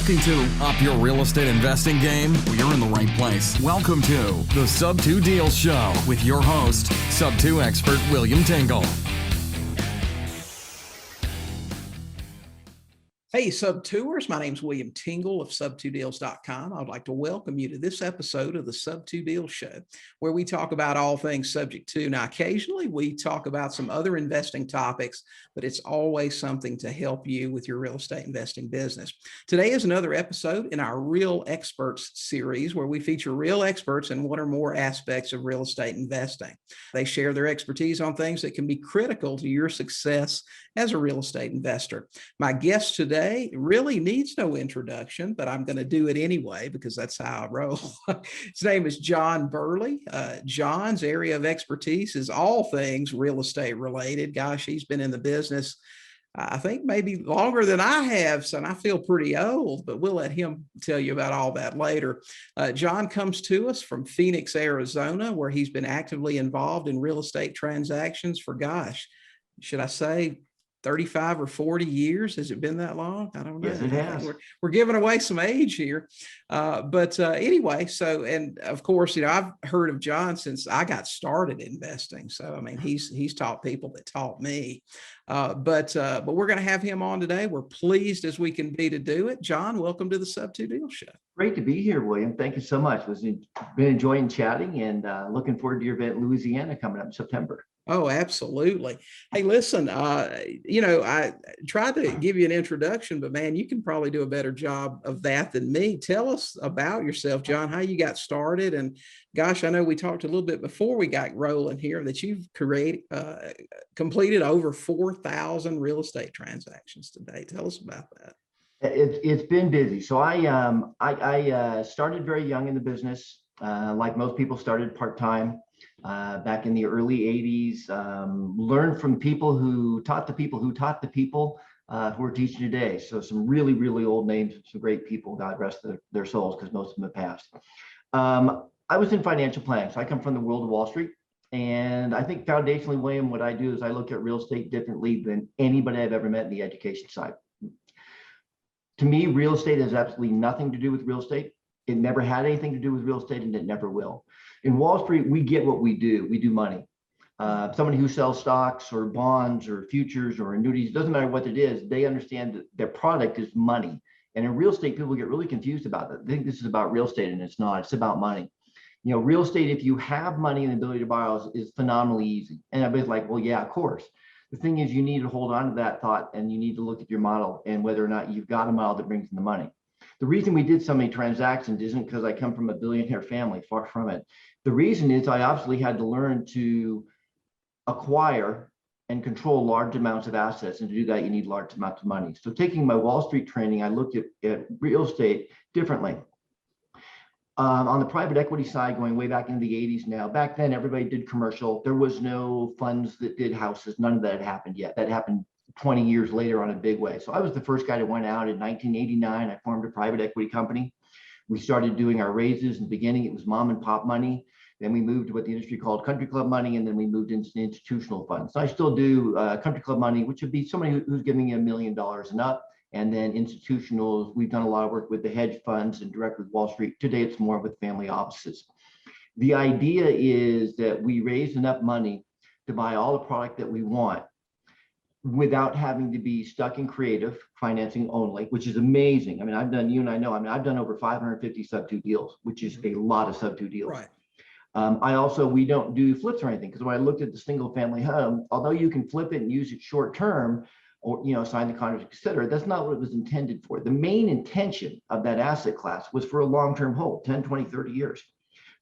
Looking to up your real estate investing game? Well, you're in the right place. Welcome to the Sub 2 Deals Show with your host, Sub 2 expert William Tingle. Hey, Sub-Tours. My name's William Tingle of sub2deals.com. I'd like to welcome you to this episode of the Sub-2 Deals Show, where we talk about all things subject to. Now, occasionally we talk about some other investing topics, but it's always something to help you with your real estate investing business. Today is another episode in our Real Experts series, where we feature real experts in one or more aspects of real estate investing. They share their expertise on things that can be critical to your success as a real estate investor. My guest today really needs no introduction, but I'm going to do it anyway because that's how I roll. His name is John Burley. John's area of expertise is all things real estate related. Gosh, he's been in the business, I think maybe longer than I have, so I feel pretty old, but we'll let him tell you about all that later. John comes to us from Phoenix, Arizona, where he's been actively involved in real estate transactions for, gosh, should I say 35 or 40 years? Has it been that long? I don't know. Yes, it has. We're giving away some age here. But anyway, so, and of course, I've heard of John since I got started investing. So, I mean, he's taught people that taught me. But we're going to have him on today. We're pleased as we can be to do it. John, welcome to the Sub 2 Deal Show. Great to be here, William. Thank you so much. Been enjoying chatting and looking forward to your event in Louisiana coming up in September. Oh, absolutely. Hey, listen, I tried to give you an introduction, but man, you can probably do a better job of that than me. Tell us about yourself, John, how you got started. And gosh, I know we talked a little bit before we got rolling here that you've completed over 4,000 real estate transactions today. Tell us about that. It's been busy. So I started very young in the business. Like most people, started part-time. Back in the early 80s, learned from people who taught the people who taught the people who are teaching today. So some really, really old names, some great people, God rest their souls, because most of them have passed. I was in financial planning. So I come from the world of Wall Street. And I think foundationally, William, what I do is I look at real estate differently than anybody I've ever met in the education side. To me, real estate has absolutely nothing to do with real estate. It never had anything to do with real estate, and it never will. In Wall Street, we get what we do. We do money. Somebody who sells stocks or bonds or futures or annuities, doesn't matter what it is, they understand that their product is money. And in real estate, people get really confused about that. They think this is about real estate, and it's not. It's about money. You know, real estate, if you have money and the ability to borrow, is phenomenally easy. And everybody's like, well, yeah, of course. The thing is, you need to hold on to that thought, and you need to look at your model and whether or not you've got a model that brings in the money. The reason we did so many transactions isn't because I come from a billionaire family, far from it. The reason is I obviously had to learn to acquire and control large amounts of assets. And to do that, you need large amounts of money. So taking my Wall Street training, I looked at real estate differently. On the private equity side, going way back into the 80s now, back then, everybody did commercial. There was no funds that did houses. None of that had happened yet. That happened 20 years later on a big way. So I was the first guy that went out in 1989. I formed a private equity company. We started doing our raises. In the beginning, it was mom and pop money. Then we moved to what the industry called country club money, and then we moved into institutional funds. So I still do country club money, which would be somebody who's giving you $1 million and up. And then institutionals, we've done a lot of work with the hedge funds and direct with Wall Street. Today, it's more with family offices. The idea is that we raise enough money to buy all the product that we want without having to be stuck in creative financing only, which is amazing. I mean, you and I know, I've done over 550 sub-2 deals, which is a lot of sub-2 deals. Right. We don't do flips or anything, because when I looked at the single family home, although you can flip it and use it short term, or sign the contract, et cetera, that's not what it was intended for. The main intention of that asset class was for a long-term hold, 10, 20, 30 years.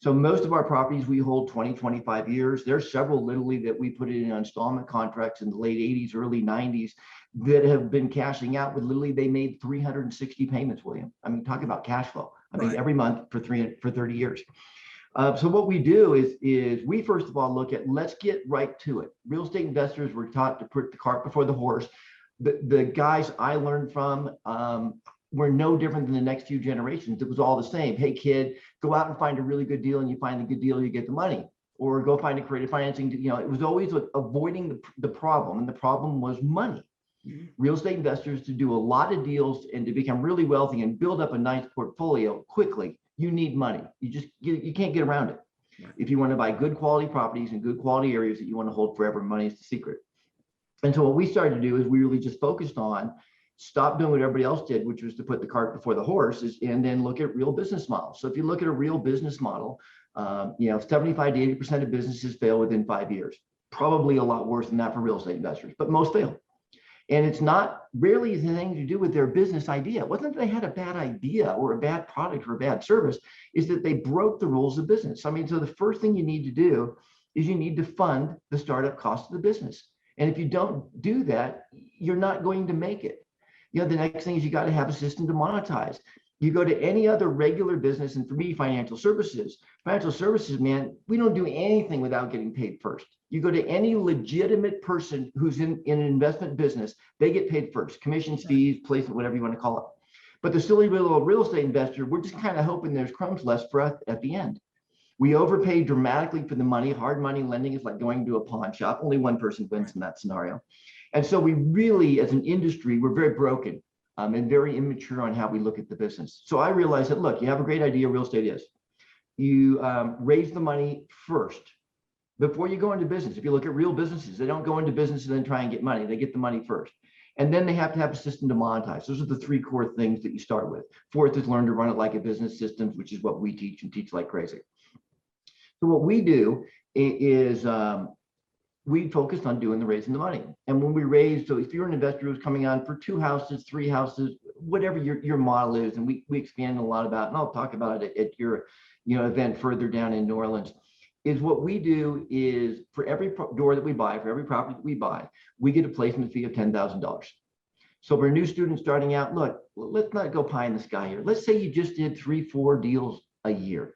So most of our properties we hold 20, 25 years. There's several literally that we put in installment contracts in the late 80s, early 90s that have been cashing out with literally they made 360 payments, William. I mean, talk about cash flow. I mean, every month for 30 years. So what we do is we first of all look at, let's get right to it. Real estate investors were taught to put the cart before the horse. The guys I learned from were no different than the next few generations. It was all the same. Hey kid, go out and find a really good deal, and you find a good deal, you get the money. Or go find a creative financing. It was always avoiding the problem, and the problem was money. Real estate investors, to do a lot of deals and to become really wealthy and build up a nice portfolio quickly, you need money. You can't get around it. Right. If you want to buy good quality properties in good quality areas that you want to hold forever, money is the secret. And so what we started to do is we really just focused on stop doing what everybody else did, which was to put the cart before the horse, and then look at real business models. So if you look at a real business model, 75 to 80% of businesses fail within 5 years. Probably a lot worse than that for real estate investors, but most fail. And it's not rarely anything to do with their business idea. It wasn't that they had a bad idea or a bad product or a bad service, is that they broke the rules of business. I mean, so the first thing you need to do is you need to fund the startup cost of the business. And if you don't do that, you're not going to make it. The next thing is you got to have a system to monetize. You go to any other regular business, and for me, financial services, man, we don't do anything without getting paid first. You go to any legitimate person who's in an investment business, they get paid first, commissions, fees, placement, whatever you want to call it. But the silly little real estate investor, we're just kind of hoping there's crumbs left for us at the end. We overpay dramatically for the money. Hard money lending is like going to a pawn shop. Only one person wins in that scenario. And so we really, as an industry, we're very broken and very immature on how we look at the business. So I realized that, look, you have a great idea, real estate is. You raise the money first before you go into business. If you look at real businesses, they don't go into business and then try and get money. They get the money first. And then they have to have a system to monetize. Those are the three core things that you start with. Fourth is learn to run it like a business systems, which is what we teach and teach like crazy. So what we do is we focus on doing the raising the money. And when we raise, so if you're an investor who's coming on for 2 houses, 3 houses, whatever your model is, and we expand a lot about, and I'll talk about it at your event further down in New Orleans, is what we do is for every door that we buy, for every property that we buy, we get a placement fee of $10,000. So for a new student starting out, look, let's not go pie in the sky here. Let's say you just did 3-4 deals a year.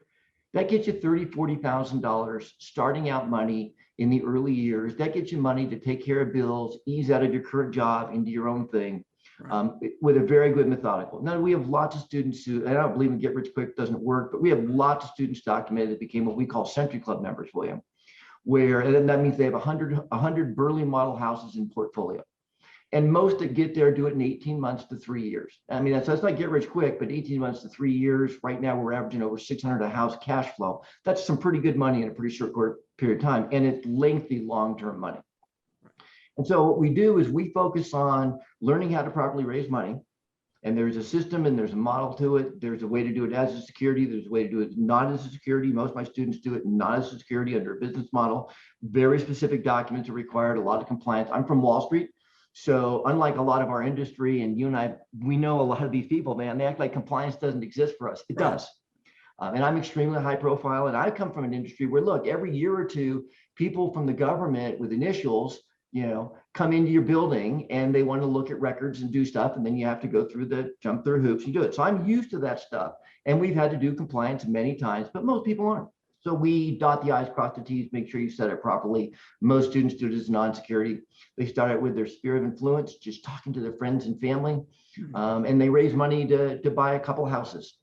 That gets you $30,000-$40,000 starting out money in the early years. That gets you money to take care of bills, ease out of your current job into your own thing, with a very good methodical. Now, we have lots of students who, and I don't believe in get rich quick doesn't work, but we have lots of students documented that became what we call Century Club members, William, and that means they have 100 Burley model houses in portfolio. And most that get there do it in 18 months to 3 years. I mean, that's not get rich quick, but 18 months to 3 years. Right now, we're averaging over 600 a house cash flow. That's some pretty good money in a pretty short period of time. And it's lengthy, long-term money. And so what we do is we focus on learning how to properly raise money. And there's a system and there's a model to it. There's a way to do it as a security. There's a way to do it not as a security. Most of my students do it not as a security under a business model. Very specific documents are required, a lot of compliance. I'm from Wall Street. So unlike a lot of our industry, and you and I, we know a lot of these people, man, they act like compliance doesn't exist for us. It does. And I'm extremely high profile. And I come from an industry where, look, every year or two, people from the government with initials, come into your building and they want to look at records and do stuff. And then you have to go through jump through hoops and do it. So I'm used to that stuff. And we've had to do compliance many times, but most people aren't. So we dot the I's, cross the T's, make sure you set it properly. Most students do it as non-security. They start out with their sphere of influence, just talking to their friends and family. And they raise money to buy a couple houses.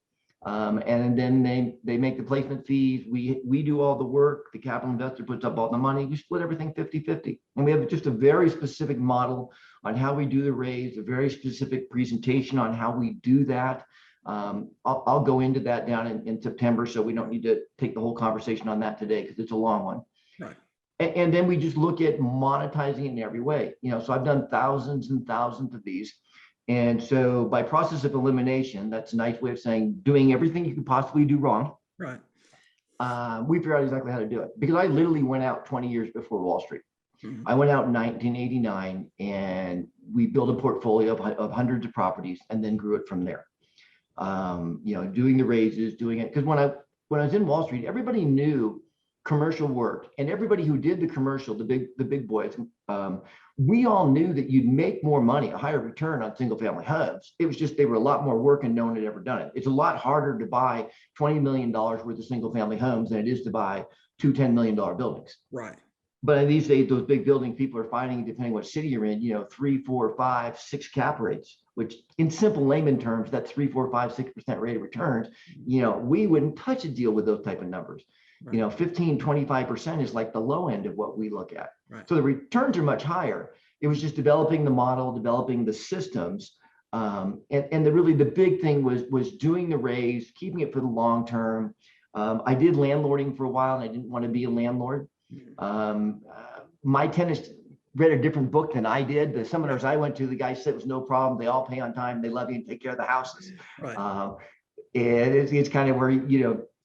And then they make the placement fees. We do all the work. The capital investor puts up all the money. We split everything 50-50. And we have just a very specific model on how we do the raise, a very specific presentation on how we do that. I'll go into that down in September, so we don't need to take the whole conversation on that today because it's a long one. Right. And then we just look at monetizing it in every way. So I've done thousands and thousands of these. And so by process of elimination, that's a nice way of saying doing everything you could possibly do wrong. Right. We figured out exactly how to do it because I literally went out 20 years before Wall Street. Mm-hmm. I went out in 1989 and we built a portfolio of hundreds of properties and then grew it from there. Doing the raises, doing it. Because when I was in Wall Street, everybody knew commercial work, and everybody who did the commercial, the big boys, we all knew that you'd make more money, a higher return on single family homes. It was just, they were a lot more work and no one had ever done it. It's a lot harder to buy $20 million worth of single family homes than it is to buy 2 $10 million buildings. Right. But in these days, those big buildings, people are finding, depending what city you're in, 3, 4, 5, 6 cap rates, which in simple layman terms, that 3, 4, 5, 6% rate of returns, we wouldn't touch a deal with those type of numbers. Right. 15, 25% is like the low end of what we look at. Right. So the returns are much higher. it was just developing the model, developing the systems. And the big thing was doing the raise, keeping it for the long term. I did landlording for a while, and I didn't want to be a landlord. My tenants read a different book than I did. The seminars I went to, the guy said it was no problem. They all pay on time. They love you and take care of the houses. Right. And it's kind of where,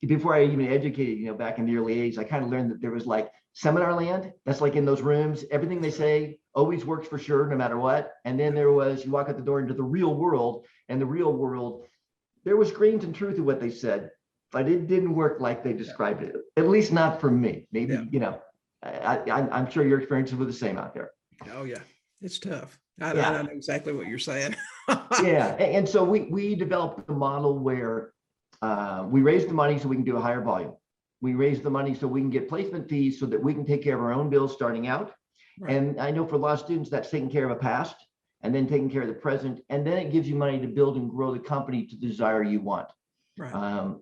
before I even educated, back in the early 80s, I kind of learned that there was like seminar land. That's like in those rooms, everything they say always works for sure, no matter what. And then there was, you walk out the door into the real world, and the real world, there was grains and truth of what they said, but it didn't work like they described it, at least not for me. Maybe, I'm sure your experiences were the same out there. Oh yeah, it's tough. I know exactly what you're saying. Yeah, and so we developed a model where we raise the money so we can do a higher volume. We raise the money so we can get placement fees so that we can take care of our own bills starting out. Right. And I know for a lot of students, that's taking care of a past and then taking care of the present. And then it gives you money to build and grow the company to the desire you want. Right.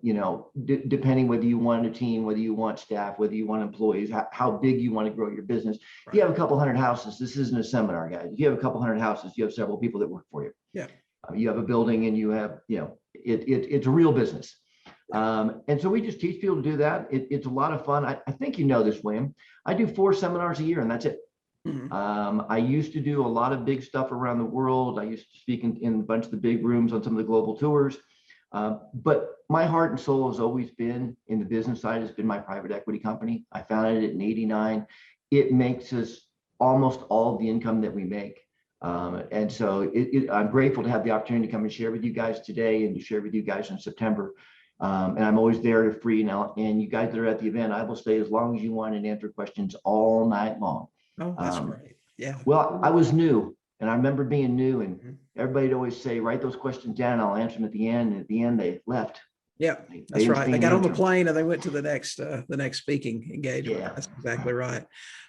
Depending whether you want a team, whether you want staff, whether you want employees, how big you want to grow your business. Right. If you have a couple hundred houses, this isn't a seminar, guys. If you have a couple hundred houses, you have several people that work for you. Yeah. You have a building and you have, it's a real business. And so we just teach people to do that. It's a lot of fun. I think you know this, William. I do 4 seminars a year, and that's it. Mm-hmm. I used to do a lot of big stuff around the world. I used to speak in a bunch of the big rooms on some of the global tours. But my heart and soul has always been in the business side. Has been my private equity company. I founded it in '89. It makes us almost all of the income that we make. And so I'm grateful to have the opportunity to come and share with you guys today and to share with you guys in September. And I'm always there to free now. And you guys that are at the event, I will stay as long as you want and answer questions all night long. Oh, that's great. Yeah. Well, I was new, and I remember being new, and everybody'd always say, write those questions down. I'll answer them at the end. And at the end, they left. Yeah, that's right. They got on the plane and they went to the next speaking engagement. Yeah. That's exactly right.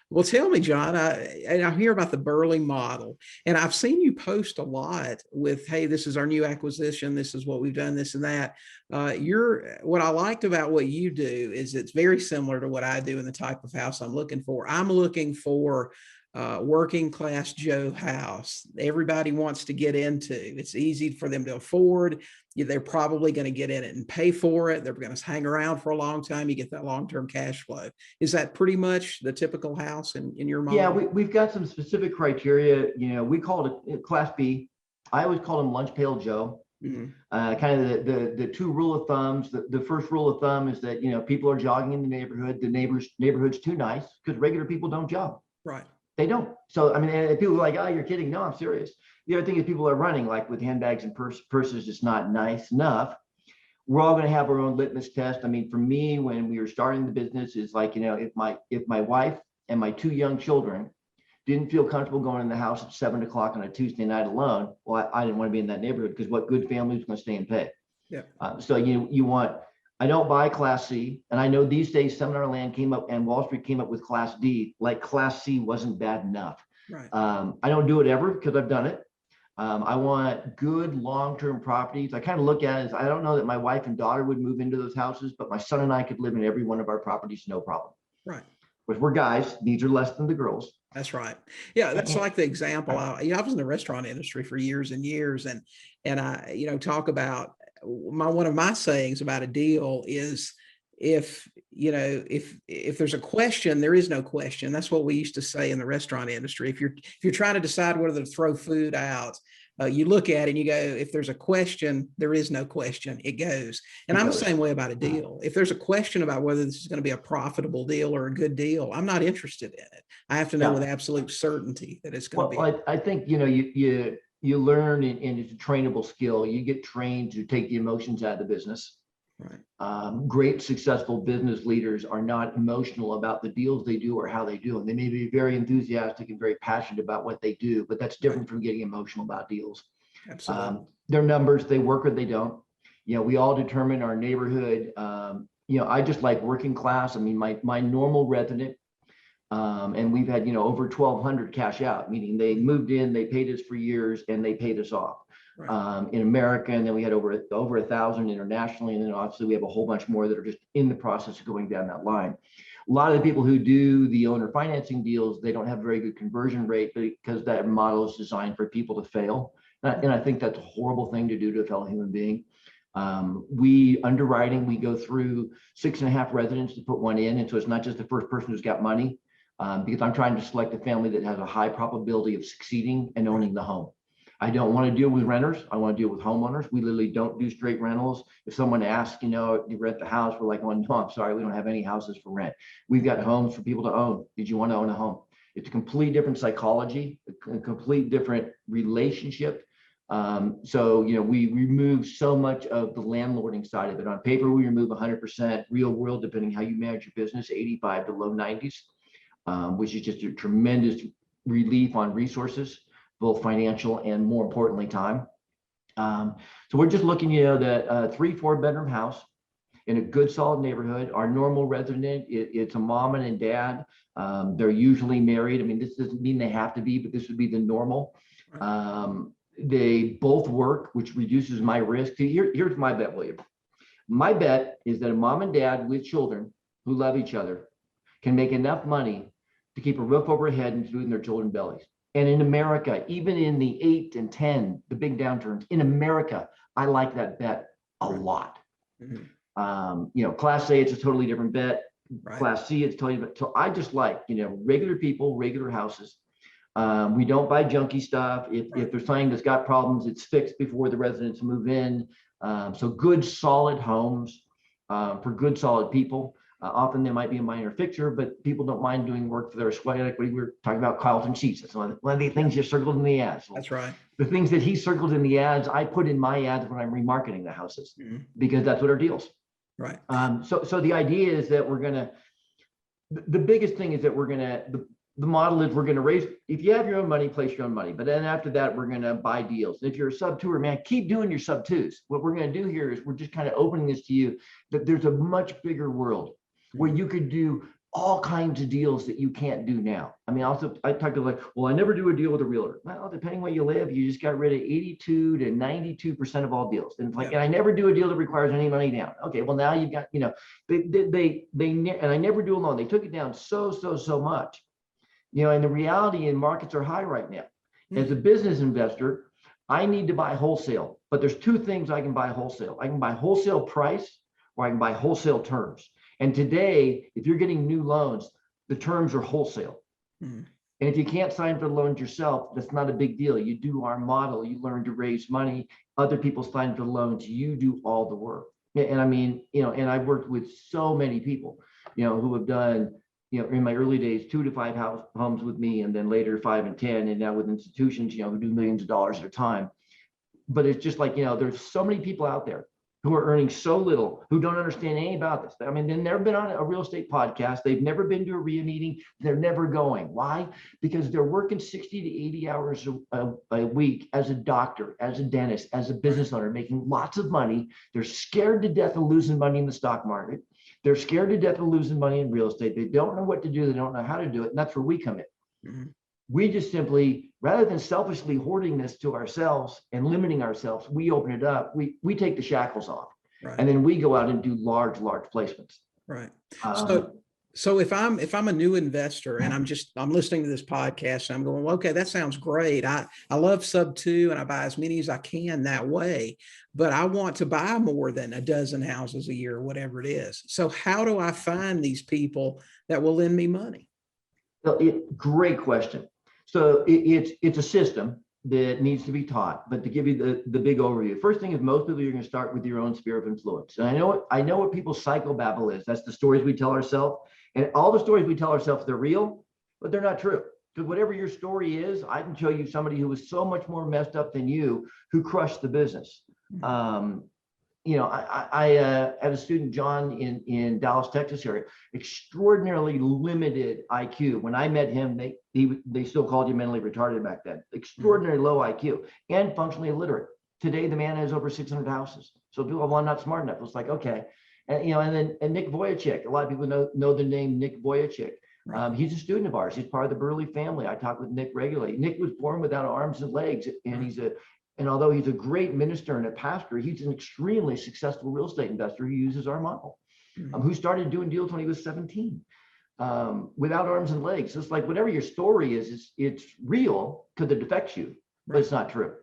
Well, tell me, John, I hear about the Burley model, and I've seen you post a lot with, hey, this is our new acquisition. This is what we've done, this and that. What I liked about what you do is it's very similar to what I do in the type of house I'm looking for. I'm looking for working class Joe house. Everybody wants to get into. It's easy for them to afford. They're probably going to get in it and pay for it. They're going to hang around for a long time. You get that long-term cash flow. Is that pretty much the typical house in your mind? Yeah, we've got some specific criteria. We call it Class B. I always call them lunch pail Joe. Mm-hmm. Kind of the 2 rule of thumbs. The first rule of thumb is that people are jogging in the neighborhood. The neighborhood's too nice because regular people don't jog. Right. They don't. So, I mean, people are like, oh, you're kidding. No, I'm serious. The other thing is people are running like with handbags and purses, just not nice enough. We're all going to have our own litmus test. I mean, for me, when we were starting the business, it's like, if my wife and my 2 young children didn't feel comfortable going in the house at 7 o'clock on a Tuesday night alone, well, I didn't want to be in that neighborhood because what good family is going to stay and pay? Yeah. So you want, I don't buy Class C. And I know these days seminar land came up and Wall Street came up with Class D, like Class C wasn't bad enough. Right. I don't do it ever because I've done it. I want good long-term properties. I kind of look at it as, I don't know that my wife and daughter would move into those houses, but my son and I could live in every one of our properties, no problem. Right. But we're guys, needs are less than the girls. That's right. Yeah, that's like the example. I was in the restaurant industry for years and years, and I talk about one of my sayings about a deal is if there's a question, there is no question. That's what we used to say in the restaurant industry. If you're trying to decide whether to throw food out, you look at it and you go, if there's a question, there is no question, it goes. And I'm the same way about a deal. If there's a question about whether this is going to be a profitable deal or a good deal, I'm not interested in it. I have to know with absolute certainty that it's going to be. Well, I think, you learn, and it's a trainable skill. You get trained to take the emotions out of the business. Right. Great successful business leaders are not emotional about the deals they do or how they do them. They may be very enthusiastic and very passionate about what they do, but that's different from getting emotional about deals. Absolutely. Their numbers, they work or they don't. We all determine our neighborhood. I just like working class. I mean, my normal resident, and we've had, over 1,200 cash out, meaning they moved in, they paid us for years, and they paid us off. Right. In America, and then we had over 1,000 internationally, and then obviously we have a whole bunch more that are just in the process of going down that line. A lot of the people who do the owner financing deals, they don't have very good conversion rate because that model is designed for people to fail. And I think that's a horrible thing to do to a fellow human being. We underwriting, we go through 6.5 residents to put one in. And so it's not just the first person who's got money, because I'm trying to select a family that has a high probability of succeeding and owning the home. I don't want to deal with renters. I want to deal with homeowners. We literally don't do straight rentals. If someone asks, you rent the house, we're like, oh, no, I'm sorry, we don't have any houses for rent. We've got homes for people to own. Did you want to own a home? It's a completely different psychology, a complete different relationship. So, we remove so much of the landlording side of it. On paper, we remove 100%. Real world, depending how you manage your business, 85 to low 90s, which is just a tremendous relief on resources, both financial and, more importantly, time. So we're just looking, that 3-4 bedroom house in a good solid neighborhood. Our normal resident, it's a mom and a dad. They're usually married. I mean, this doesn't mean they have to be, but this would be the normal. They both work, which reduces my risk. Here's my bet, William. My bet is that a mom and dad with children who love each other can make enough money to keep a roof over their head and food in their children's bellies. And in America, even in the 8 and 10, the big downturns, in America, I like that bet a lot. Class A, it's a totally different bet. Right. Class C, it's totally different. So I just like, regular people, regular houses. We don't buy junky stuff. If there's something that's got problems, it's fixed before the residents move in. So good, solid homes for good, solid people. Often there might be a minor fixture, but people don't mind doing work for their sweat. Like we were talking about Carlton sheets. That's one of the things you circled in the ads. That's right. The things that he circled in the ads, I put in my ads when I'm remarketing the houses, because that's what our deals. Right. So the idea is that the biggest thing is that the model is we're going to raise, if you have your own money, place your own money. But then after that, we're going to buy deals. And if you're a sub-twoer, man, keep doing your sub-twos. What we're going to do here is we're just kind of opening this to you that there's a much bigger world where you could do all kinds of deals that you can't do now. I mean, also, I talked to I never do a deal with a realtor. Well, depending where you live, you just got rid of 82 to 92% of all deals. And and I never do a deal that requires any money down. Okay, well, now you've got, and I never do a loan. They took it down so much. And the reality in markets are high right now. As a business investor, I need to buy wholesale, but there's two things I can buy wholesale. I can buy wholesale price, or I can buy wholesale terms. And today, if you're getting new loans, the terms are wholesale. And if you can't sign for the loans yourself, that's not a big deal. You do our model, you learn to raise money, other people sign for the loans, you do all the work. And I mean, and I've worked with so many people, who have done, in my early days, 2 to 5 homes with me, and then later 5 and 10, and now with institutions, who do millions of dollars at a time. But it's just like, there's so many people out there who are earning so little, who don't understand anything about this. I mean, they've never been on a real estate podcast. They've never been to a RIA meeting. They're never going. Why? Because they're working 60 to 80 hours a week as a doctor, as a dentist, as a business owner, making lots of money. They're scared to death of losing money in the stock market. They're scared to death of losing money in real estate. They don't know what to do. They don't know how to do it. And that's where we come in. We just simply, rather than selfishly hoarding this to ourselves and limiting ourselves, we open it up. We take the shackles off, and then we go out and do large placements. Right. So if I'm a new investor and I'm listening to this podcast and I'm going, well, okay, that sounds great. I love sub-2 and I buy as many as I can that way, but I want to buy more than a dozen houses a year, whatever it is. So how do I find these people that will lend me money? Well, great question. So it's a system that needs to be taught. But to give you the big overview, first thing is most people, you're going to start with your own sphere of influence. And I know what people's psychobabble is. That's the stories we tell ourselves. And all the stories we tell ourselves, they're real, but they're not true. Because whatever your story is, I can show you somebody who was so much more messed up than you, who crushed the business. I had a student, John, in Dallas, Texas area, extraordinarily limited IQ. When I met him, they still called you mentally retarded back then. Extraordinarily low IQ and functionally illiterate. Today, the man has over 600 houses. So people, well, I'm not smart enough. It's like, okay. And Nick Vujicic, a lot of people know the name Nick Vujicic. He's a student of ours. He's part of the Burley family. I talk with Nick regularly. Nick was born without arms and legs, and although he's a great minister and a pastor, he's an extremely successful real estate investor who uses our model, who started doing deals when he was 17. without arms and legs. It's like whatever your story is, it's real because it affects you, but it's not true.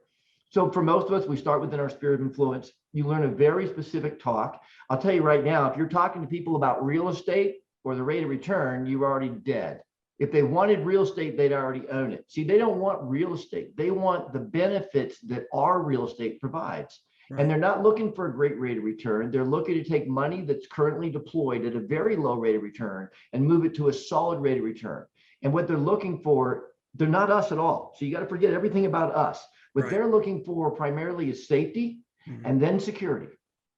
So for most of us, we start within our sphere of influence. You learn a very specific talk. I'll tell you right now, if you're talking to people about real estate or the rate of return, you're already dead. If they wanted real estate, they'd already own it. See, they don't want real estate. They want the benefits that our real estate provides. Right. And they're not looking for a great rate of return. They're looking to take money that's currently deployed at a very low rate of return and move it to a solid rate of return. And what they're looking for, they're not us at all. So you got to forget everything about us. What they're looking for primarily is safety and then security.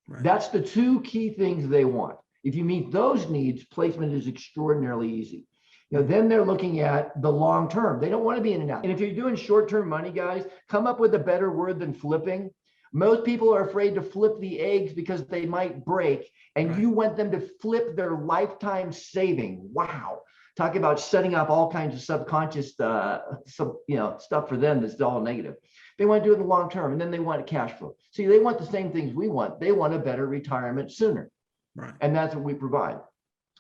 Right. That's the two key things they want. If you meet those needs, placement is extraordinarily easy. Then they're looking at the long term. They don't want to be in and out. And if you're doing short-term money, guys, come up with a better word than flipping. Most people are afraid to flip the eggs because they might break, and you want them to flip their lifetime saving. Wow. Talk about setting up all kinds of subconscious stuff for them that's all negative. They want to do it in the long term, and then they want a cash flow. See, they want the same things we want. They want a better retirement sooner. Right. And that's what we provide.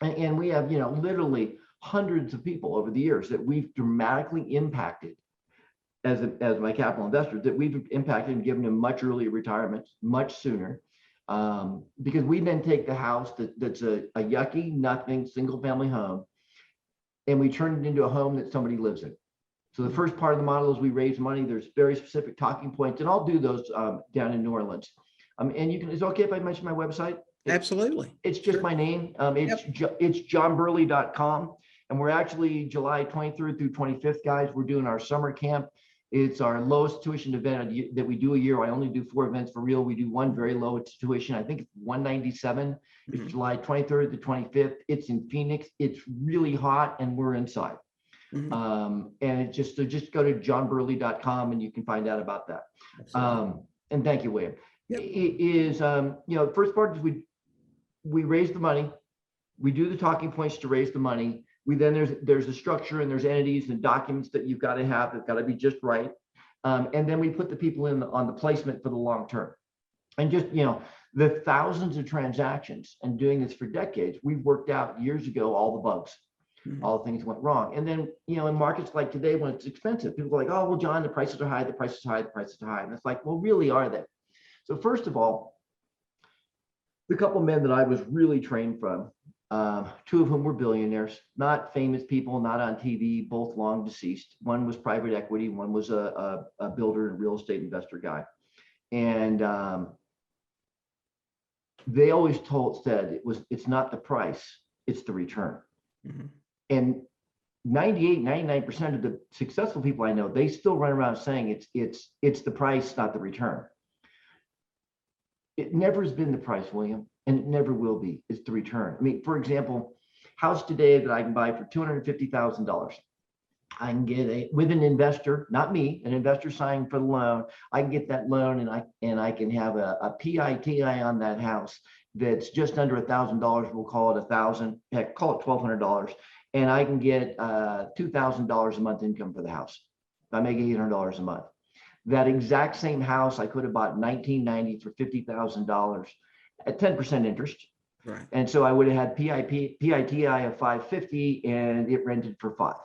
And we have, literally hundreds of people over the years that we've dramatically impacted as my capital investors, that we've impacted and given them much earlier retirements, much sooner, because we then take the house that's a yucky, nothing, single family home, and we turn it into a home that somebody lives in. So the first part of the model is we raise money. There's very specific talking points, and I'll do those down in New Orleans. And is it okay if I mention my website? Absolutely. It's just my name. It's johnburley.com. And we're actually July 23rd through 25th, guys. We're doing our summer camp. It's our lowest tuition event that we do a year. I only do 4 events for real. We do one very low tuition. I think it's $197. It's July 23rd to 25th. It's in Phoenix. It's really hot, and we're inside. And it's just go to johnburley.com and you can find out about that. And thank you, William. Yep. It is the first part is we raise the money. We do the talking points to raise the money. We then there's a structure and there's entities and documents that you've got to have. They've got to be just right. And then we put the people on the placement for the long term. And just, the thousands of transactions and doing this for decades, we've worked out years ago all the bugs, all the things that went wrong. And then, in markets like today when it's expensive, people are like, oh, well, John, the prices are high, the prices are high, the prices are high. And it's like, well, really are they? So first of all, the couple of men that I was really trained from, 2 of whom were billionaires, not famous people, not on TV, both long deceased. One was private equity, one was a builder and real estate investor guy. And they always said it's not the price, it's the return. And 99% of the successful people I know, they still run around saying it's the price, not the return. It never has been the price, William, and it never will be. It's the return. I mean, for example, house today that I can buy for $250,000. I can get with an investor, not me, an investor signing for the loan. I can get that loan, and I can have a PITI on that house that's just under $1,000. We'll call it $1,000. Heck, call it $1,200, and I can get $2,000 a month income for the house. If I make $800 a month. That exact same house I could have bought in 1990 for $50,000 at 10% interest. Right. And so I would have had PITI of $550 and it rented for $5.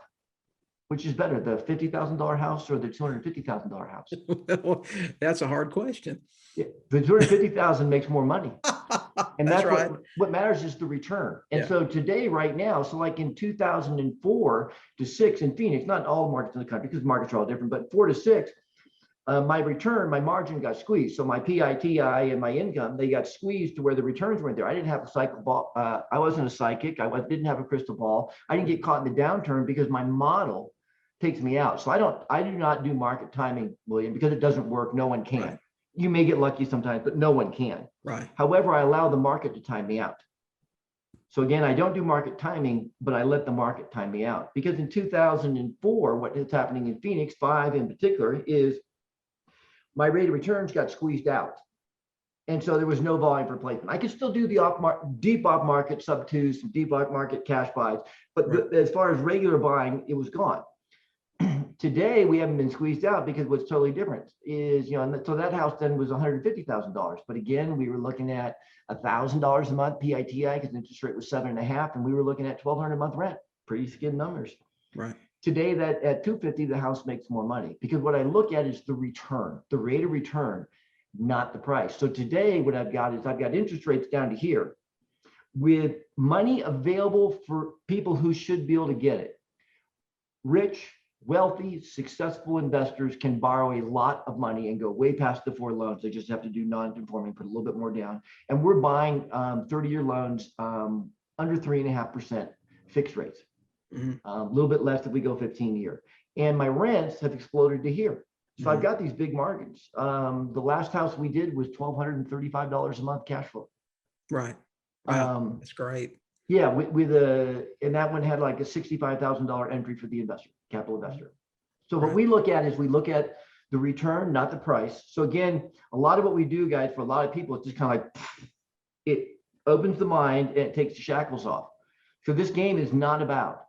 Which is better, the $50,000 house or the $250,000 house? Well, that's a hard question. Yeah, the $250,000 makes more money. And that's right. What matters is the return. And so today, right now, so like in 2004 to 6 in Phoenix, not all markets in the country because markets are all different, but 4 to 6, my return, my margin got squeezed. So my PITI and my income, they got squeezed to where the returns weren't there. I didn't have a cycle ball. I wasn't a psychic. I didn't have a crystal ball. I didn't get caught in the downturn because my model takes me out. So I do not do market timing, William, because it doesn't work. No one can. Right. You may get lucky sometimes, but no one can. Right. However, I allow the market to time me out. So again, I don't do market timing, but I let the market time me out. Because in 2004, what is happening in Phoenix, 5 in particular, is my rate of returns got squeezed out. And so there was no volume for placement. I could still do the deep off market sub 2s, deep off market cash buys, but as far as regular buying, it was gone. Today, we haven't been squeezed out because what's totally different is, and so that house then was $150,000. But again, we were looking at $1,000 a month PITI because the interest rate was 7.5, and we were looking at $1,200 a month rent. Pretty skin numbers. Right. Today, that at 250, the house makes more money because what I look at is the return, the rate of return, not the price. So today, what I've got interest rates down to here with money available for people who should be able to get it. Rich, wealthy, successful investors can borrow a lot of money and go way past the 4 loans. They just have to do non-conforming, put a little bit more down. And we're buying 30-year loans under 3.5% fixed rates. A little bit less if we go 15-year. And my rents have exploded to here. So I've got these big margins. The last house we did was $1,235 a month cash flow. Right. Wow, that's great. Yeah, and that one had like a $65,000 entry for the investor, capital investor. So what we look at is we look at the return, not the price. So again, a lot of what we do, guys, for a lot of people, it's just kind of like, it opens the mind and it takes the shackles off. So this game is not about,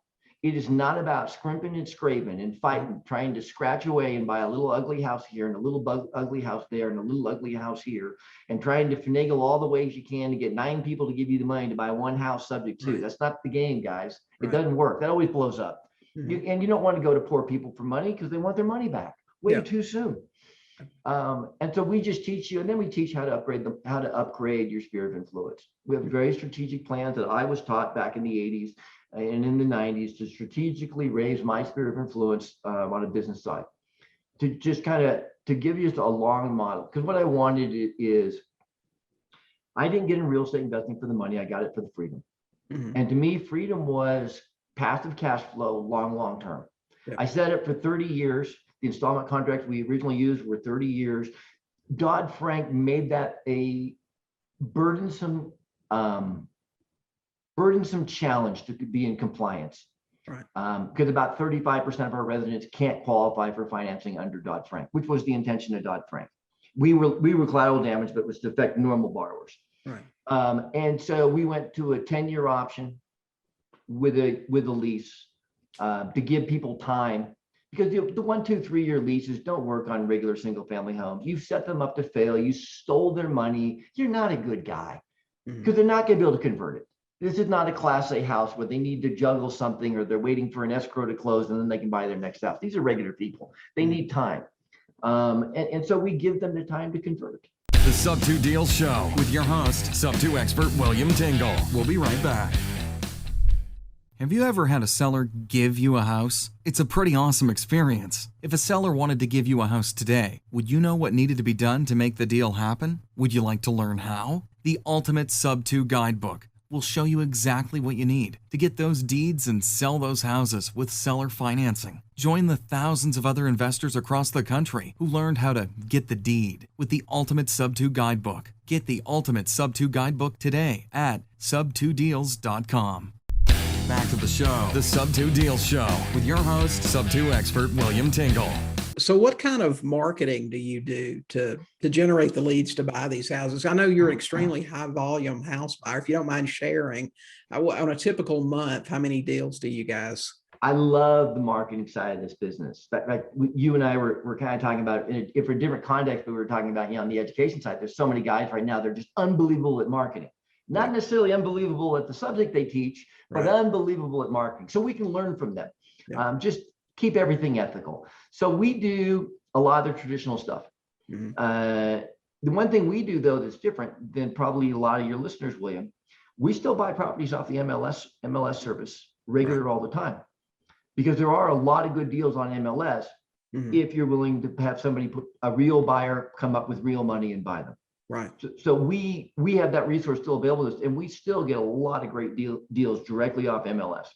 it is not about scrimping and scraping and fighting, trying to scratch away and buy a little ugly house here and a little ugly house there and a little ugly house here and trying to finagle all the ways you can to get 9 people to give you the money to buy one house subject to. That's not the game, guys. It doesn't work. That always blows up. And you don't want to go to poor people for money because they want their money back way too soon. And so we just teach you, and then we teach how to upgrade your sphere of influence. We have very strategic plans that I was taught back in the 80s and in the 90s to strategically raise my sphere of influence on a business side, to just kind of to give you a long model. Because what I wanted is, I didn't get in real estate investing for the money. I got it for the freedom. And to me, freedom was passive cash flow, long term. I set it for 30 years. The installment contracts we originally used were 30 years. Dodd-Frank made that a burdensome challenge to be in compliance. Because about 35% of our residents can't qualify for financing under Dodd-Frank, which was the intention of Dodd-Frank. We were collateral damage, but it was to affect normal borrowers. And so we went to a 10-year option with a lease to give people time, because the 1, 2, 3-year leases don't work on regular single-family homes. You've set them up to fail. You stole their money. You're not a good guy because they're not going to be able to convert it. This is not a Class A house where they need to juggle something or they're waiting for an escrow to close and then they can buy their next house. These are regular people. They need time. And so we give them the time to convert. The Sub2 Deals Show with your host, Sub2 expert William Tingle. We'll be right back. Have you ever had a seller give you a house? It's a pretty awesome experience. If a seller wanted to give you a house today, would you know what needed to be done to make the deal happen? Would you like to learn how? The Ultimate Sub2 Guidebook will show you exactly what you need to get those deeds and sell those houses with seller financing. Join the thousands of other investors across the country who learned how to get the deed with the Ultimate Sub2 Guidebook. Get the Ultimate Sub2 Guidebook today at sub2deals.com. Back to the show, the Sub2 Deals Show with your host, Sub2 expert William Tingle. So what kind of marketing do you do to generate the leads to buy these houses? I know you're an extremely high volume house buyer. If you don't mind sharing, on a typical month, how many deals do you guys? I love the marketing side of this business. Like you and I were kind of talking about it for a different context, but we were talking about, on the education side, there's so many guys right now, they're just unbelievable at marketing. Not necessarily unbelievable at the subject they teach, but unbelievable at marketing. So we can learn from them. Just keep everything ethical. So we do a lot of the traditional stuff. The one thing we do, though, that's different than probably a lot of your listeners, William, we still buy properties off the MLS service regular all the time, because there are a lot of good deals on MLS if you're willing to have somebody put a real buyer come up with real money and buy them. So we have that resource still available to us, and we still get a lot of great deals directly off MLS.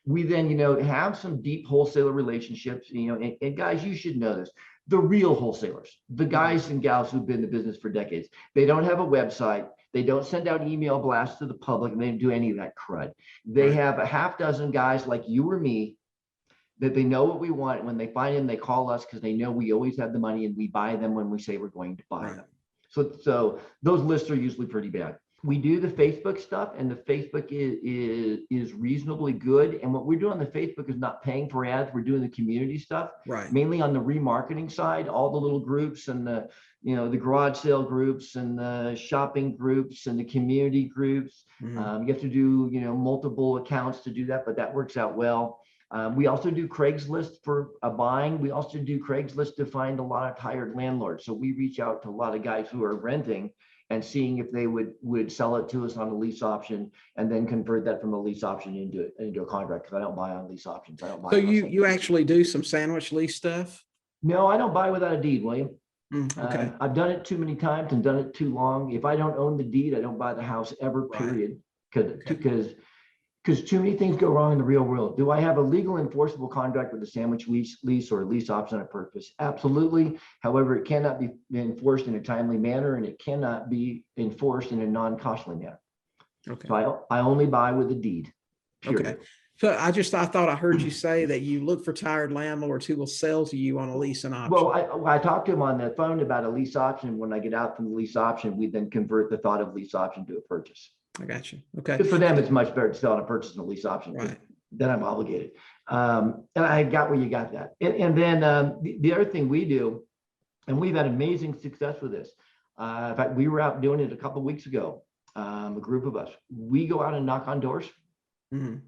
We then, have some deep wholesaler relationships, and guys, you should know this. The real wholesalers, the guys and gals who've been in the business for decades, they don't have a website. They don't send out email blasts to the public, and they don't do any of that crud. They have a half dozen guys like you or me that they know what we want. And when they find them, they call us because they know we always have the money and we buy them when we say we're going to buy them. So those lists are usually pretty bad. we do the Facebook stuff, and the Facebook is reasonably good. And what we're doing on the Facebook is not paying for ads. We're doing the community stuff, Right. mainly on the remarketing side, all the little groups and the, the garage sale groups and the shopping groups and the community groups. Mhm. You have to do, multiple accounts to do that, but that works out well. We also do Craigslist for buying. We also do Craigslist to find a lot of tired landlords. So we reach out to a lot of guys who are renting and seeing if they would sell it to us on a lease option, and then convert that from a lease option into a contract, because I don't buy on lease options. I don't buy. So you actually do some sandwich lease stuff? No, I don't buy without a deed, William. Okay. I've done it too many times and done it too long. If I don't own the deed, I don't buy the house ever, Right. period. Okay. Because too many things go wrong in the real world. Do I have a legal enforceable contract with a sandwich lease or a lease option on purpose? Absolutely. However, it cannot be enforced in a timely manner, and it cannot be enforced in a non-costly manner. Okay. So I only buy with a deed. Period. Okay. So I thought I heard you say that you look for tired landlords who will sell to you on a lease and option. Well, I talked to him on the phone about a lease option. When I get out from the lease option, we then convert the thought of lease option to a purchase. I got you. Okay. Because for them, it's much better to sell on a purchase than a lease option. Right. Then I'm obligated. And I got where you got that. And then the other thing we do, and we've had amazing success with this. In fact, we were out doing it a couple of weeks ago. A group of us, we go out and knock on doors. Mhm.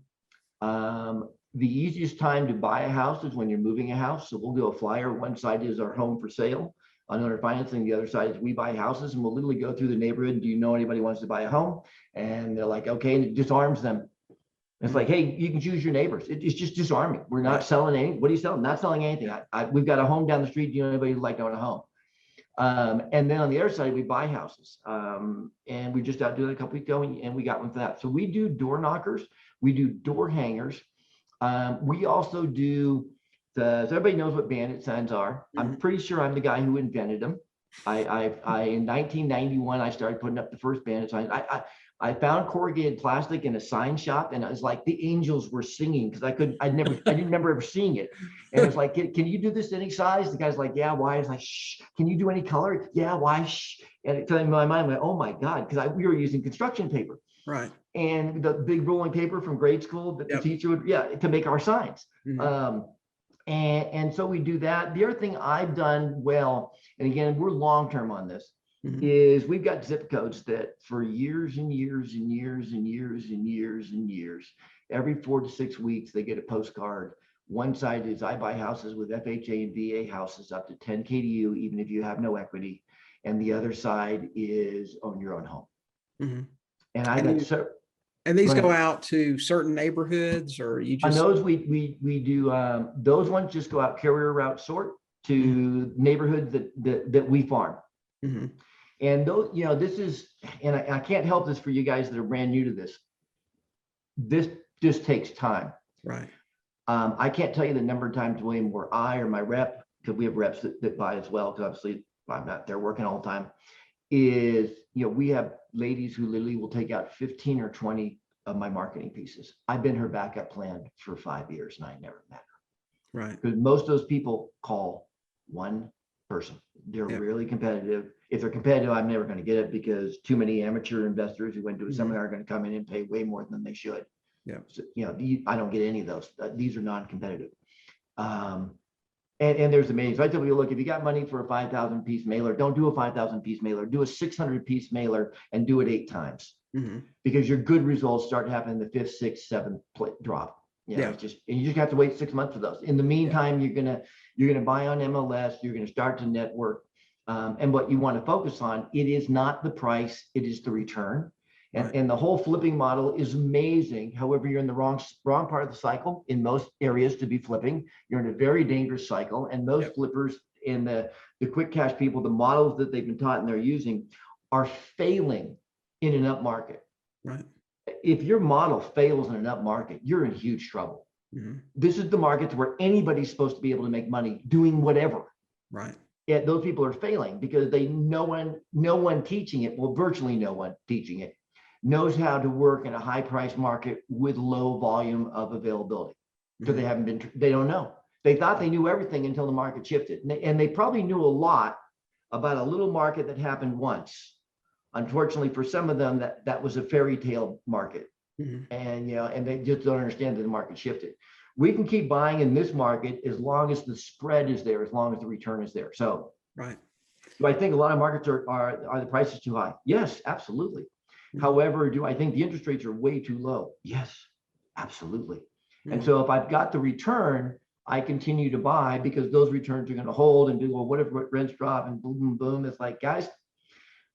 The easiest time to buy a house is when you're moving a house. So we'll do a flyer. One side is our home for sale on owner financing. The other side is we buy houses, and we'll literally go through the neighborhood. Do you know anybody who wants to buy a home? And they're like, okay, and it disarms them. It's like, hey, you can choose your neighbors. It's just disarming. We're not selling anything. What are you selling? Not selling anything. We've got a home down the street. Do you know anybody who'd like to own a home? And then on the other side, we buy houses. And we just out doing it a couple weeks ago, and we got one for that. So we do door knockers. We do door hangers. We also do so everybody knows what bandit signs are. I'm pretty sure I'm the guy who invented them. I in 1991, I started putting up the first bandit signs. I found corrugated plastic in a sign shop, and it was like the angels were singing, because I didn't remember ever seeing it. And it's like, can you do this any size? The guy's like, yeah, why? It's like, shh. Can you do any color? Yeah, why? Shh. And it in my mind went, oh my God, because we were using construction paper. Right. And the big rolling paper from grade school that the teacher would, to make our signs. Mhm. And so we do that. The other thing I've done well, and again, we're long-term on this, Mhm. is we've got zip codes that for years and years and years and years and years and years, every 4 to 6 weeks, they get a postcard. One side is I buy houses with FHA and VA houses up to 10 KDU, even if you have no equity. And the other side is own your own home. Mhm. And I got so. And these Go go ahead. out to certain neighborhoods, or you On just? those, we do, those ones just go out carrier route sort to neighborhoods that we farm. Mhm. And those, this is, and I can't help this for you guys that are brand new to this. This just takes time. Right. I can't tell you the number of times, William, where I or my rep, because we have reps that buy as well, because obviously I'm not there working all the time, is, we have ladies who literally will take out 15 or 20 of my marketing pieces. I've been her backup plan for 5 years, and I never met her. Right. Because most of those people call one person. They're Yeah. really competitive. If they're competitive, I'm never going to get it, because too many amateur investors who went to a Mhm. seminar are going to come in and pay way more than they should. Yeah. So, I don't get any of those. These are non-competitive. And there's amazing. So I tell people, look, if you got money for a 5,000 piece mailer, don't do a 5,000 piece mailer. Do a 600 piece mailer and do it 8 times, Mhm. because your good results start happening in the 5th, 6th, 7th drop. Yeah. And you just have to wait 6 months for those. In the meantime, you're gonna buy on MLS. You're gonna start to network. And what you want to focus on, it is not the price, it is the return. Right. And the whole flipping model is amazing. However, you're in the wrong part of the cycle in most areas to be flipping. You're in a very dangerous cycle. And most Yep. flippers and the quick cash people, the models that they've been taught and they're using, are failing in an up market. Right. If your model fails in an up market, you're in huge trouble. Mhm. This is the market where anybody's supposed to be able to make money doing whatever. Right. Yet those people are failing because no one teaching it, well, virtually no one teaching it, knows how to work in a high price market with low volume of availability. Because they don't know. They thought they knew everything until the market shifted. And they probably knew a lot about a little market that happened once. Unfortunately, for some of them, that was a fairy tale market. And, and they just don't understand that the market shifted. We can keep buying in this market as long as the spread is there, as long as the return is there. So, right. Do I think a lot of markets are the prices too high? Yes, absolutely. However, do I think the interest rates are way too low? Yes, absolutely. And so if I've got the return, I continue to buy because those returns are going to hold and do, well, what if rents drop and boom, boom, boom. It's like, guys,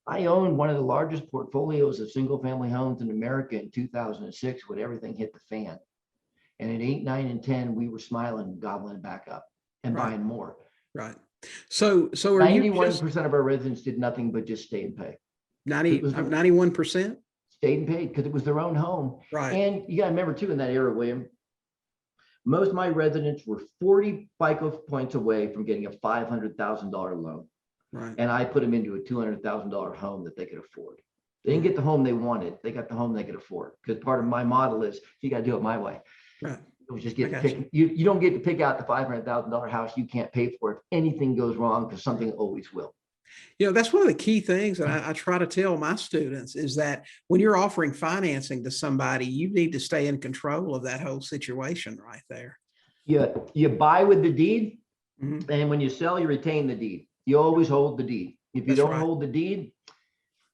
I owned one of the largest portfolios of single family homes in America in 2006 when everything hit the fan. And at 8, 9, and 10, we were smiling and gobbling it back up and buying more. Right. So are 91% of our residents did nothing but just stay and pay. 91%? Stayed and paid because it was their own home. Right. And you got to remember too, in that era, William, most of my residents were 40 FICO points away from getting a $500,000 loan. Right. And I put them into a $200,000 home that they could afford. They didn't get the home they wanted. They got the home they could afford. Because part of my model is you got to do it my way. Right. It was just get to pick. You don't get to pick out the $500,000 house you can't pay for if anything goes wrong, because something always will. That's one of the key things that I try to tell my students is that when you're offering financing to somebody, you need to stay in control of that whole situation right there. You buy with the deed, and when you sell, you retain the deed. You always hold the deed. If you don't hold the deed,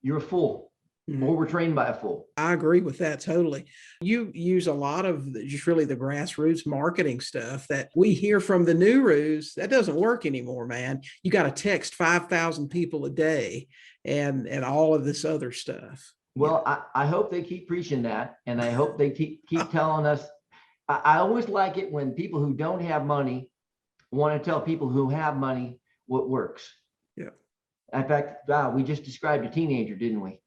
you're a fool. Or we're trained by a fool. I agree with that totally. You use a lot of just really the grassroots marketing stuff that we hear from the gurus. That doesn't work anymore, man. You got to text 5,000 people a day and all of this other stuff. Well, I hope they keep preaching that. And I hope they keep telling us. I always like it when people who don't have money want to tell people who have money what works. Yeah. In fact, wow, we just described a teenager, didn't we?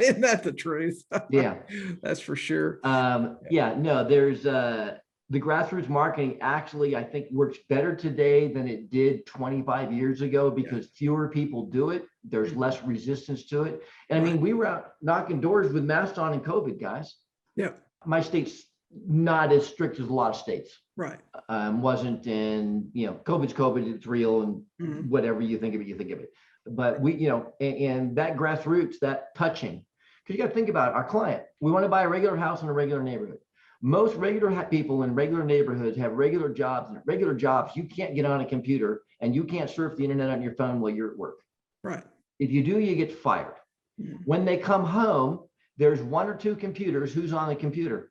Isn't that the truth? Yeah, that's for sure. There's the grassroots marketing actually, I think, works better today than it did 25 years ago because fewer people do it. There's less resistance to it. And I mean, we were out knocking doors with masks on in COVID, guys. Yeah. My state's not as strict as a lot of states. Right. Wasn't, and COVID's COVID, it's real, and whatever you think of it, you think of it. But we, and that grassroots, that touching, because you got to think about it, our client. We want to buy a regular house in a regular neighborhood. Most regular people in regular neighborhoods have regular jobs, and at regular jobs, you can't get on a computer and you can't surf the internet on your phone while you're at work. Right. If you do, you get fired. When they come home, there's 1 or 2 computers. Who's on the computer?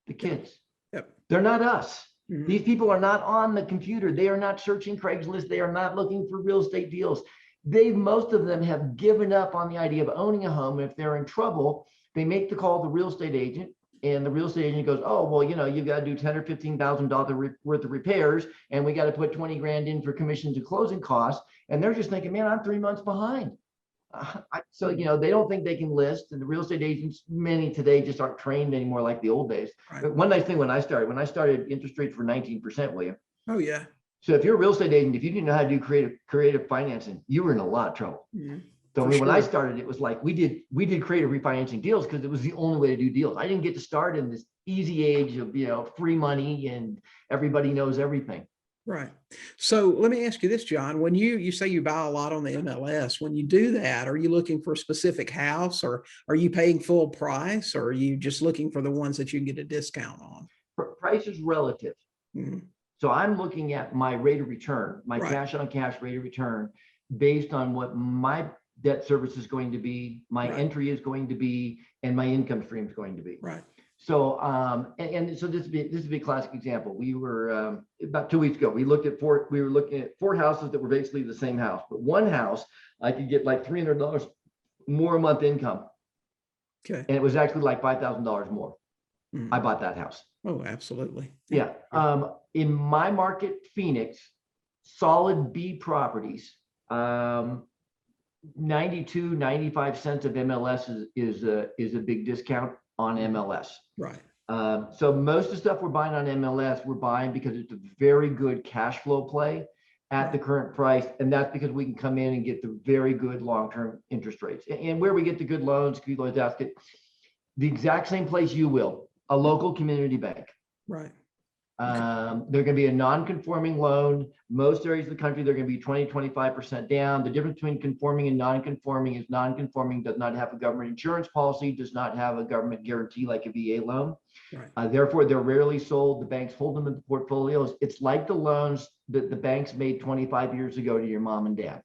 The kids. Yep. They're not us. These people are not on the computer. They are not searching Craigslist. They are not looking for real estate deals. Most of them have given up on the idea of owning a home. If they're in trouble, they make the call to the real estate agent, and the real estate agent goes, oh, well, you've got to do $10,000 or $15,000 worth of repairs, and we got to put 20 grand in for commissions and closing costs. And they're just thinking, man, I'm 3 months behind. So, they don't think they can list, and the real estate agents, many today just aren't trained anymore like the old days. Right. But one nice thing when I started, interest rates were 19%, William. Oh, yeah. So if you're a real estate agent, if you didn't know how to do creative financing, you were in a lot of trouble. So when I started, it was like we did creative refinancing deals because it was the only way to do deals. I didn't get to start in this easy age of free money and everybody knows everything. Right. So let me ask you this, John. When you say you buy a lot on the MLS, when you do that, are you looking for a specific house, or are you paying full price, or are you just looking for the ones that you can get a discount on? Price is relative. So I'm looking at my rate of return, my cash on cash rate of return, based on what my debt service is going to be, my entry is going to be, and my income stream is going to be. Right. So, so this would be a classic example. We were about 2 weeks ago. We were looking at 4 houses that were basically the same house, but one house I could get like $300 more a month income. Okay. And it was actually like $5,000 more. I bought that house. Oh, absolutely. Yeah. In my market, Phoenix, solid B properties, 92, 95 cents of MLS is a big discount on MLS. Right. So most of the stuff we're buying on MLS, we're buying because it's a very good cash flow play at the current price. And that's because we can come in and get the very good long-term interest rates. And where we get the good loans, you always ask it, the exact same place you will, a local community bank. Right. They're going to be a non-conforming loan. Most areas of the country, they're going to be 20, 25% down. The difference between conforming and non-conforming is non-conforming does not have a government insurance policy, does not have a government guarantee like a VA loan. Right. Therefore, they're rarely sold. The banks hold them in the portfolios. It's like the loans that the banks made 25 years ago to your mom and dad,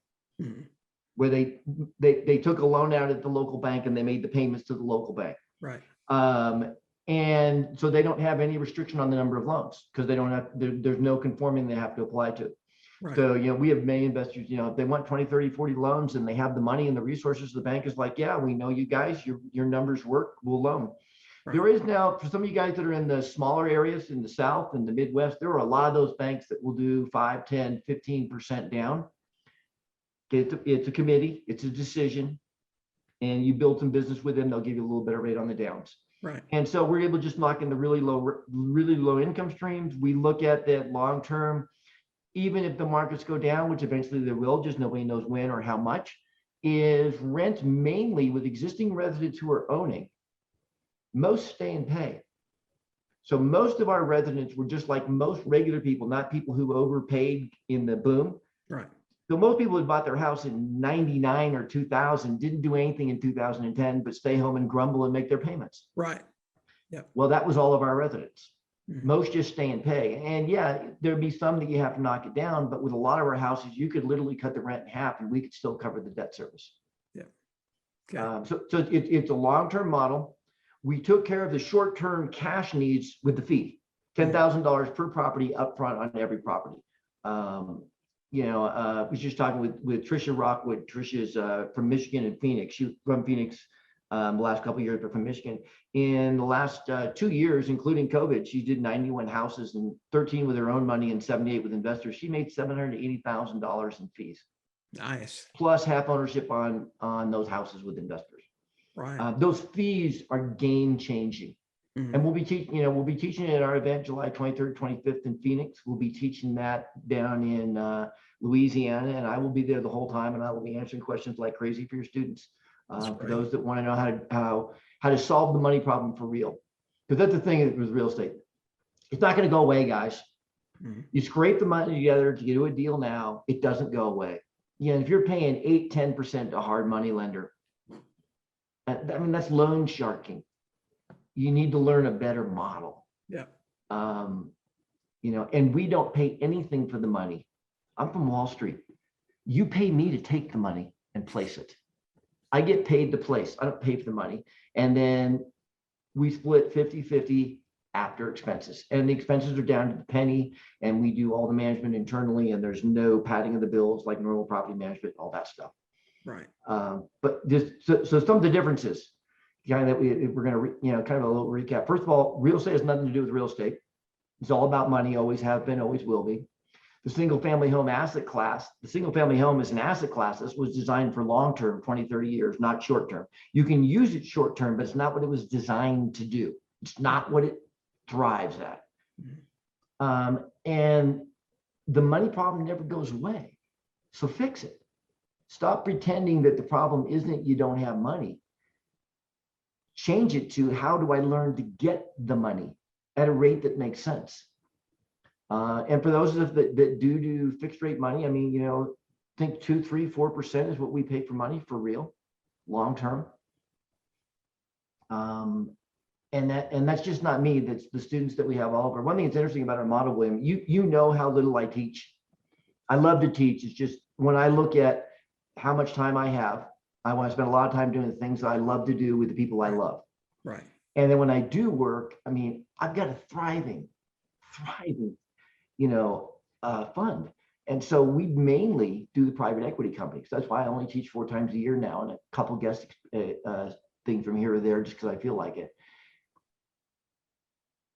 where they took a loan out at the local bank and they made the payments to the local bank. Right. And so they don't have any restriction on the number of loans because they don't have, there's no conforming they have to apply to. Right. So, we have many investors, if they want 20, 30, 40 loans and they have the money and the resources, the bank is like, yeah, we know you guys, your numbers work, we'll loan. Right. There is now, for some of you guys that are in the smaller areas in the South and the Midwest, there are a lot of those banks that will do 5, 10, 15% down. It's a committee, it's a decision, and you build some business with them, they'll give you a little better rate on the downs. Right. And so we're able to just lock in the really low income streams. We look at that long term, even if the markets go down, which eventually they will, just nobody knows when or how much, is rent mainly with existing residents who are owning. Most stay and pay. So most of our residents were just like most regular people, not people who overpaid in the boom. Right. So most people who bought their house in 99 or 2000 didn't do anything in 2010, but stay home and grumble and make their payments. Right. Yeah. Well, that was all of our residents. Most just stay and pay. And yeah, there'd be some that you have to knock it down, but with a lot of our houses, you could literally cut the rent in half and we could still cover the debt service. Yeah. Okay. So it's a long-term model. We took care of the short-term cash needs with the fee, $10,000 per property upfront on every property. I was just talking with Trisha Rockwood. Trisha's from Michigan and Phoenix. She's from Phoenix the last couple of years, but from Michigan. In the last 2 years, including COVID, she did 91 houses and 13 with her own money and 78 with investors. She made $780,000 in fees. Nice. Plus half ownership on those houses with investors. Right. Those fees are game changing. And we'll be teaching it at our event July 23rd, 25th in Phoenix. We'll be teaching that down in Louisiana, and I will be there the whole time, and I will be answering questions like crazy for your students. For those that want to know how to solve the money problem for real, because that's the thing with real estate. It's not going to go away, guys. You scrape the money together to do a deal now, it doesn't go away. If you're paying 8-10% to a hard money lender, I mean that's loan sharking. You need to learn a better model. Yeah. And we don't pay anything for the money. I'm from Wall Street. You pay me to take the money and place it. I get paid to place. I don't pay for the money. And then we split 50-50 after expenses. And the expenses are down to the penny, and we do all the management internally, and there's no padding of the bills like normal property management, all that stuff. Right. But so some of the differences, kind of that we're going to, kind of a little recap. First of all, real estate has nothing to do with real estate. It's all about money, always have been, always will be. The single family home asset class, the single family home is an asset class. This was designed for long-term, 20, 30 years, not short-term. You can use it short-term, but it's not what it was designed to do. It's not what it thrives at. And the money problem never goes away. So fix it. Stop pretending that the problem isn't you don't have money. Change it to how do I learn to get the money at a rate that makes sense. And for those of us that do fixed rate money, I mean, think 2, 3, 4% is what we pay for money for real, long term. And that's just not me. That's the students that we have all over. One thing that's interesting about our model, William, you know how little I teach. I love to teach. It's just when I look at how much time I have, I want to spend a lot of time doing the things that I love to do with the people I love. Right. And then when I do work, I mean, I've got a thriving, fund. And so we mainly do the private equity companies. That's why I only teach 4 times a year now, and a couple guest things from here or there, just because I feel like it.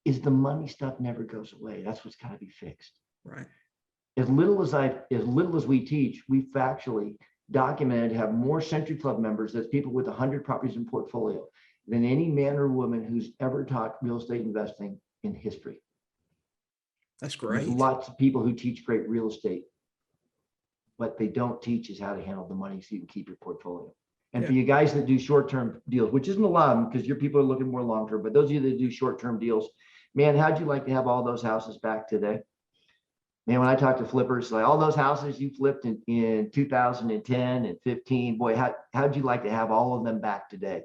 Is the money stuff never goes away. That's what's got to be fixed. Right. As little as we teach, we factually documented to have more Century Club members, that's people with 100 properties in portfolio, than any man or woman who's ever taught real estate investing in history. That's great. There's lots of people who teach great real estate. What they don't teach is how to handle the money so you can keep your portfolio. And for you guys that do short-term deals, which isn't a lot because your people are looking more long-term, but those of you that do short-term deals, man, how'd you like to have all those houses back today? Man, when I talk to flippers, like all those houses you flipped in 2010 and 15, boy, how'd you like to have all of them back today?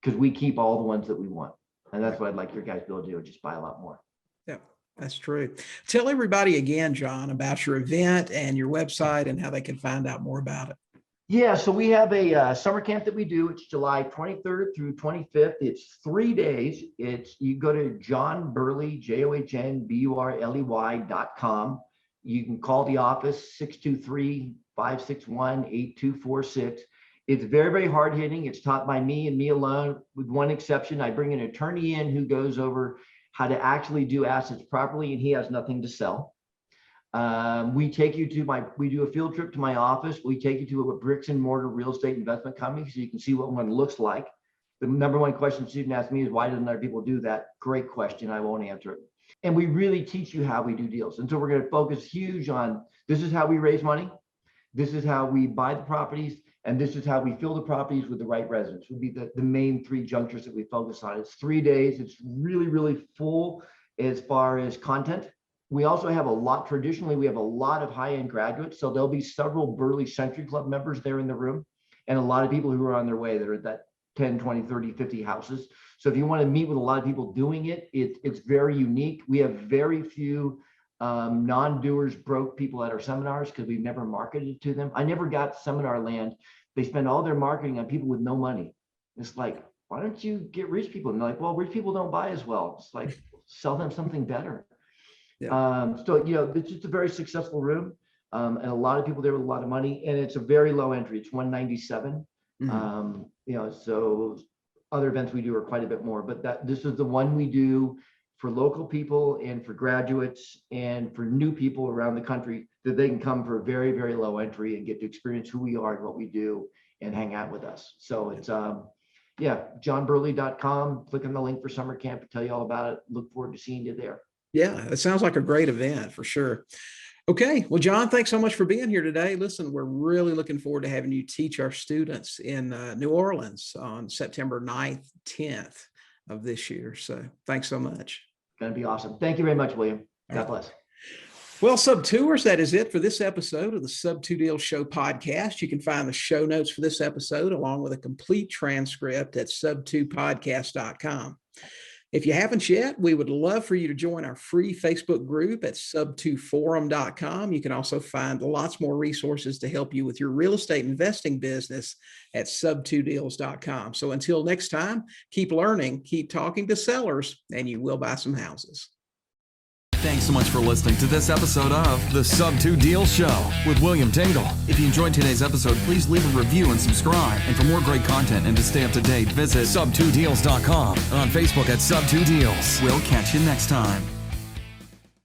Because we keep all the ones that we want. And that's what I'd like your guys to be able to do, just buy a lot more. Yeah, that's true. Tell everybody again, John, about your event and your website and how they can find out more about it. Yeah, so we have a summer camp that we do. It's July 23rd through 25th. It's 3 days. You go to John Burley, JohnBurley.com. You can call the office 623-561-8246. It's very, very hard hitting. It's taught by me and me alone, with one exception. I bring an attorney in who goes over how to actually do assets properly, and he has nothing to sell. We do a field trip to my office. We take you to a bricks and mortar real estate investment company so you can see what one looks like. The number one question student asks me is, why doesn't other people do that? Great question. I won't answer it. And we really teach you how we do deals. And so we're going to focus huge on, this is how we raise money. This is how we buy the properties. And this is how we fill the properties with the right residents. Would be the main three junctures that we focus on. It's 3 days. It's really, really full as far as content. We also have traditionally, we have a lot of high-end graduates. So there'll be several Burley Century Club members there in the room, and a lot of people who are on their way that are at that 10, 20, 30, 50 houses. So if you want to meet with a lot of people doing it, it's very unique. We have very few non-doers, broke people at our seminars because we've never marketed to them. I never got seminar land. They spend all their marketing on people with no money. It's like, why don't you get rich people? And they're like, well, rich people don't buy as well. It's like, sell them something better. Yeah. So, it's just a very successful room, and a lot of people there with a lot of money, and it's a very low entry. It's $197. Mm-hmm. So other events we do are quite a bit more, but this is the one we do for local people and for graduates and for new people around the country, that they can come for a very, very low entry and get to experience who we are and what we do and hang out with us. So it's johnburley.com. Click on the link for summer camp to tell you all about it. Look forward to seeing you there. Yeah, it sounds like a great event for sure. Okay. Well, John, thanks so much for being here today. Listen, we're really looking forward to having you teach our students in New Orleans on September 9th, 10th of this year. So thanks so much. Going to be awesome. Thank you very much, William. God bless. Well, Sub-Tours, that is it for this episode of the Sub-2 Deals Show podcast. You can find the show notes for this episode along with a complete transcript at sub2podcast.com. If you haven't yet, we would love for you to join our free Facebook group at sub2forum.com. You can also find lots more resources to help you with your real estate investing business at sub2deals.com. So until next time, keep learning, keep talking to sellers, and you will buy some houses. Thanks so much for listening to this episode of the Sub-2 Deals Show with William Tingle. If you enjoyed today's episode, please leave a review and subscribe. And for more great content and to stay up to date, visit sub2deals.com, on Facebook at Sub2 Deals. We'll catch you next time.